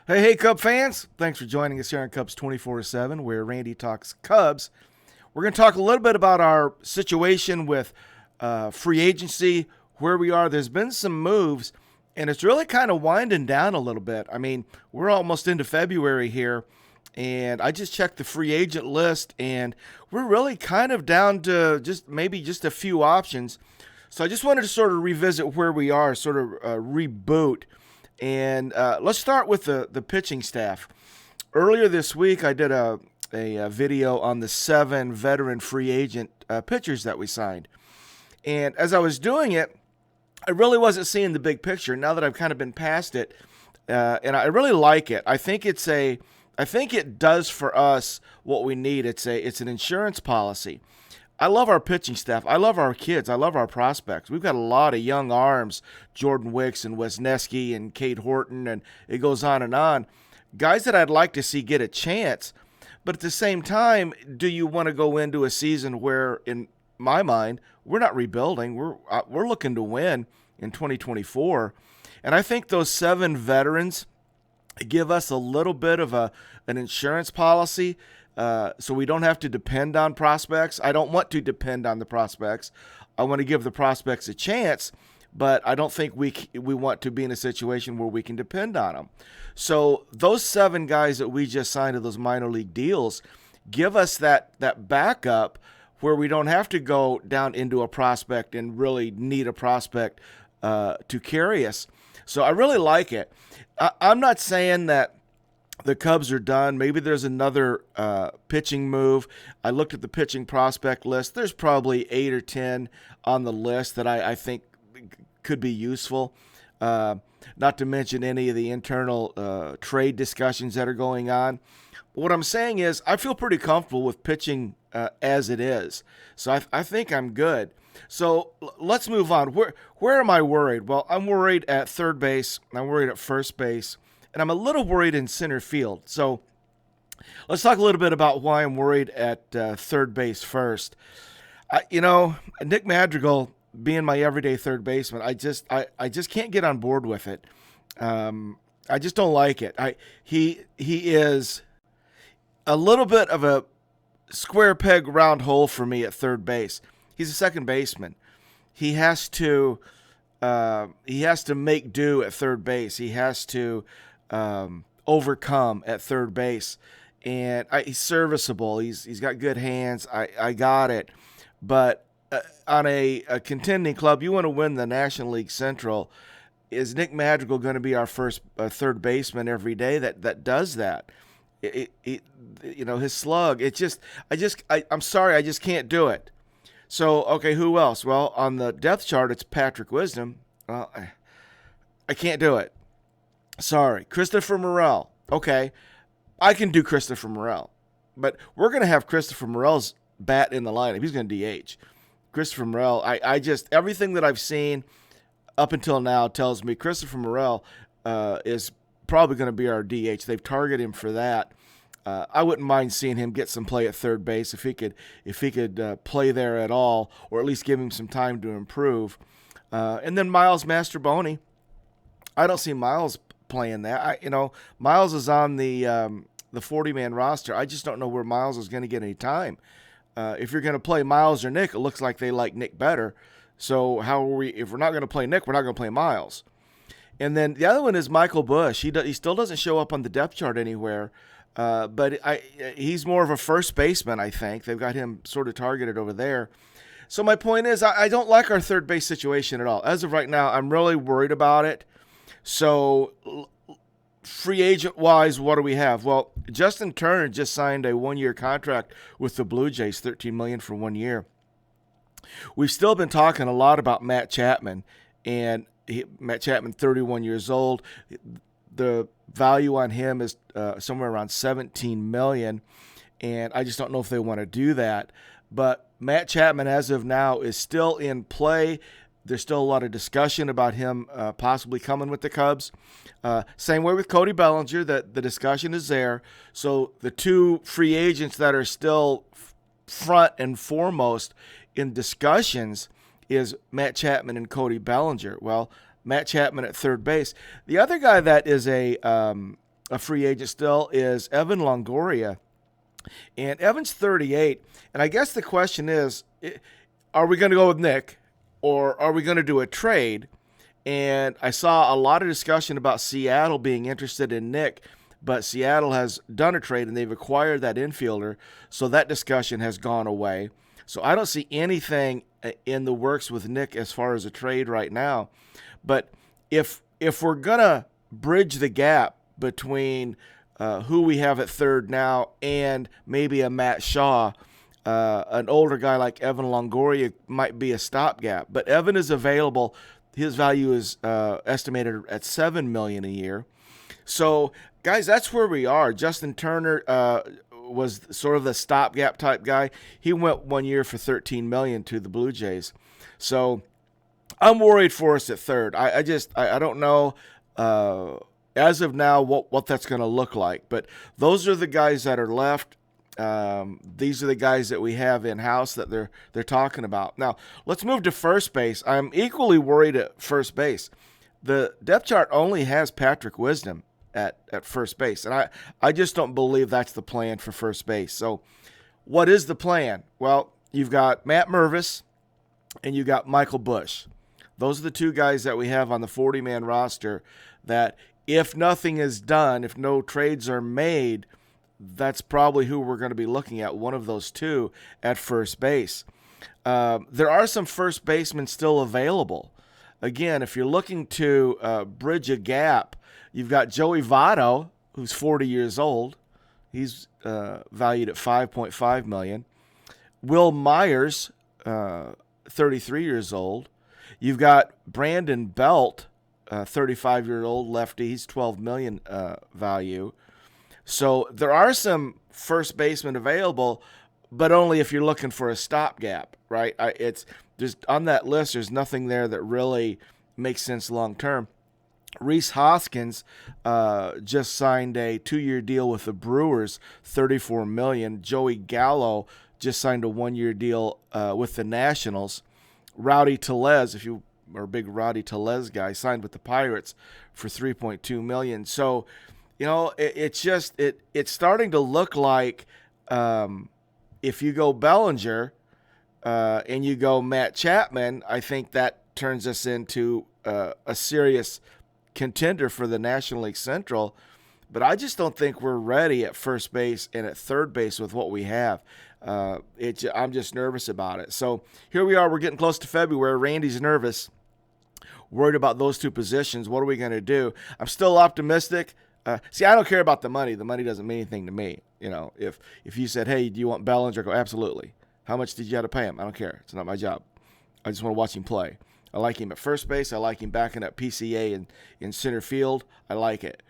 Hey, Cub fans. Thanks for joining us here on Cubs 24/7, where Randy talks Cubs. We're going to talk a little bit about our situation with free agency, where we are. There's been some moves, and it's really kind of winding down a little bit. I mean, we're almost into February here, and I just checked the free agent list, and we're really kind of down to just a few options. So I just wanted to sort of revisit where we are, sort of reboot. And let's start with the pitching staff. Earlier this week, I did a video on the 7 veteran free agent pitchers that we signed. And as I was doing it, I really wasn't seeing the big picture. Now that I've kind of been past it, and I really like it. I think it does for us what we need. It's an insurance policy. I love our pitching staff. I love our kids. I love our prospects. We've got a lot of young arms, Jordan Wicks and Wesneski and Cade Horton, and it goes on and on. Guys that I'd like to see get a chance. But at the same time, do you want to go into a season where, in my mind, we're not rebuilding. We're looking to win in 2024. And I think those 7 veterans give us a little bit of an insurance policy, so we don't have to depend on prospects. I don't want to depend on the prospects. I want to give the prospects a chance, but I don't think we want to be in a situation where we can depend on them. So those 7 guys that we just signed to those minor league deals give us that backup where we don't have to go down into a prospect and really need a prospect to carry us. So I really like it. I'm not saying that the Cubs are done. Maybe there's another pitching move. I looked at the pitching prospect list. There's probably 8 or 10 on the list that I think could be useful. Not to mention any of the internal trade discussions that are going on. What I'm saying is I feel pretty comfortable with pitching as it is. So I think I'm good. So let's move on. Where am I worried? Well, I'm worried at third base. I'm worried at first base. And I'm a little worried in center field. So let's talk a little bit about why I'm worried at third base first. Nick Madrigal being my everyday third baseman, I just can't get on board with it. I just don't like it. He is a little bit of a square peg round hole for me at third base. He's a second baseman. He has to make do at third base. He has to overcome at third base, and he's serviceable. He's got good hands. I got it, but on a contending club, you want to win the National League Central. Is Nick Madrigal going to be our first third baseman every day that does that? His slug. I'm sorry, I just can't do it. So okay, who else? Well, on the depth chart, it's Patrick Wisdom. Well, I can't do it. Sorry. Christopher Morel. Okay. I can do Christopher Morel. But we're going to have Christopher Morel's bat in the lineup. He's going to DH. Christopher Morel, everything that I've seen up until now tells me Christopher Morel is probably going to be our DH. They've targeted him for that. I wouldn't mind seeing him get some play at third base if he could play there at all, or at least give him some time to improve. And then Miles Mastrobuoni. I don't see Miles playing that. Miles is on the 40-man roster. I just don't know where Miles is going to get any time. If you're going to play Miles or Nick, it looks like they like Nick better. So if we're not going to play Nick, we're not going to play Miles. And then the other one is Michael Busch. He still doesn't show up on the depth chart anywhere, but he's more of a first baseman, I think. They've got him sort of targeted over there. So my point is I don't like our third base situation at all. As of right now, I'm really worried about it. So free agent-wise, what do we have? Well, Justin Turner just signed a 1-year contract with the Blue Jays, $13 million for 1 year. We've still been talking a lot about Matt Chapman, and Matt Chapman, 31 years old. The value on him is somewhere around $17 million, and I just don't know if they want to do that. But Matt Chapman, as of now, is still in play. There's still a lot of discussion about him possibly coming with the Cubs. Same way with Cody Bellinger, that the discussion is there. So the 2 free agents that are still front and foremost in discussions is Matt Chapman and Cody Bellinger. Well, Matt Chapman at third base. The other guy that is a a free agent still, is Evan Longoria. And Evan's 38. And I guess the question is, are we going to go with Nick or are we going to do a trade? And I saw a lot of discussion about Seattle being interested in Nick, but Seattle has done a trade and they've acquired that infielder. So that discussion has gone away. So I don't see anything in the works with Nick as far as a trade right now. But if we're going to bridge the gap between who we have at third now and maybe a Matt Shaw, an older guy like Evan Longoria might be a stopgap. But Evan is available. His value is estimated at $7 million a year. So, guys, that's where we are. Justin Turner was sort of the stopgap type guy. He went 1 year for $13 million to the Blue Jays. So I'm worried for us at third. I don't know as of now what that's going to look like. But those are the guys that are left. These are the guys that we have in-house that they're talking about. Now, let's move to first base. I'm equally worried at first base. The depth chart only has Patrick Wisdom at first base, and I just don't believe that's the plan for first base. So what is the plan? Well, you've got Matt Mervis and you got Michael Busch. Those are the two guys that we have on the 40-man roster that if nothing is done, if no trades are made, that's probably who we're going to be looking at, one of those two at first base. There are some first basemen still available. Again, if you're looking to bridge a gap, you've got Joey Votto, who's 40 years old. He's valued at $5.5 million. Will Myers, 33 years old. You've got Brandon Belt, 35-year-old lefty. He's $12 million value. So there are some first basemen available, but only if you're looking for a stopgap, right? It's just on that list. There's nothing there that really makes sense long term. Rhys Hoskins just signed a 2-year deal with the Brewers, $34 million. Joey Gallo just signed a 1-year deal with the Nationals. Rowdy Tellez, if you are a big Rowdy Tellez guy, signed with the Pirates for $3.2 million. So, you know, it's starting to look like if you go Bellinger and you go Matt Chapman, I think that turns us into a serious contender for the National League Central. But I just don't think we're ready at first base and at third base with what we have. I'm just nervous about it. So here we are. We're getting close to February. Randy's nervous, worried about those two positions. What are we going to do? I'm still optimistic. See, I don't care about the money. The money doesn't mean anything to me. You know, if you said, hey, do you want Bellinger? I go, absolutely. How much did you have to pay him? I don't care. It's not my job. I just want to watch him play. I like him at first base. I like him backing up PCA in center field. I like it.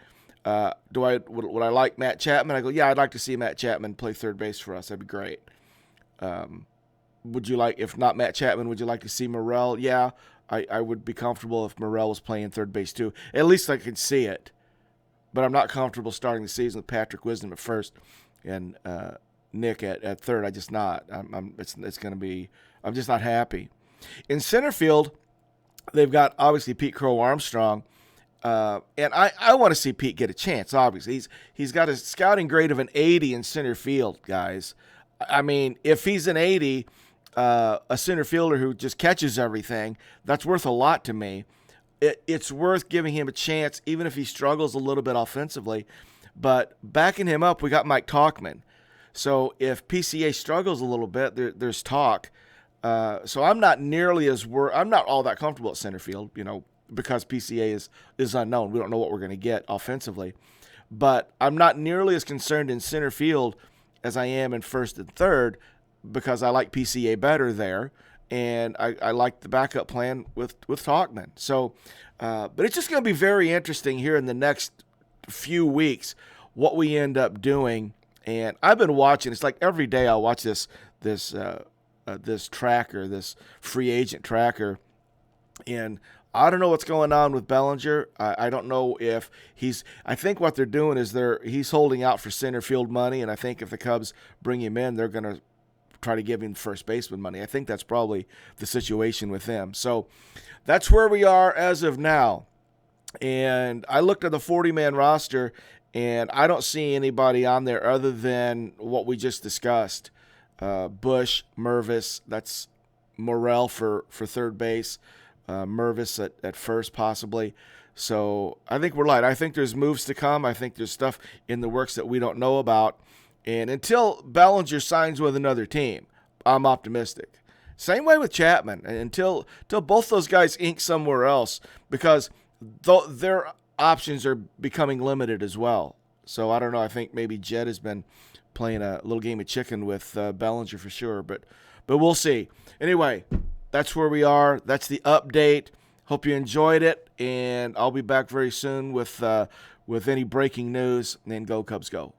Would I like Matt Chapman? I go, yeah, I'd like to see Matt Chapman play third base for us. That'd be great. Would you like, if not Matt Chapman, would you like to see Morel? Yeah, I would be comfortable if Morel was playing third base too. At least I can see it. But I'm not comfortable starting the season with Patrick Wisdom at first and Nick at third. I just not. It's going to be. I'm just not happy. In center field, they've got obviously Pete Crow Armstrong, and I want to see Pete get a chance. Obviously, he's got a scouting grade of an 80 in center field, guys. I mean, if he's an 80, a center fielder who just catches everything, that's worth a lot to me. It's worth giving him a chance, even if he struggles a little bit offensively. But backing him up, we got Mike Tauchman. So if PCA struggles a little bit, there's talk. So I'm not nearly as I'm not all that comfortable at center field, you know, because PCA is unknown. We don't know what we're going to get offensively. But I'm not nearly as concerned in center field as I am in first and third because I like PCA better there. And I like the backup plan with Tauchman. So, but it's just going to be very interesting here in the next few weeks what we end up doing. And I've been watching. It's like every day I watch this tracker, this free agent tracker, and I don't know what's going on with Bellinger. I don't know if I think what they're doing is he's holding out for center field money, and I think if the Cubs bring him in, they're going to try to give him first baseman money. I think that's probably the situation with them. So that's where we are as of now. And I looked at the 40-man roster, And I don't see anybody on there other than what we just discussed. Busch, Mervis, that's Morel for third base, Mervis at first possibly. So I think we're light. I think there's moves to come. I think there's stuff in the works that we don't know about. And until Bellinger signs with another team, I'm optimistic. Same way with Chapman. Until both those guys ink somewhere else, because their options are becoming limited as well. So I don't know. I think maybe Jed has been playing a little game of chicken with Bellinger for sure. But we'll see. Anyway, that's where we are. That's the update. Hope you enjoyed it, and I'll be back very soon with any breaking news. And then go Cubs go.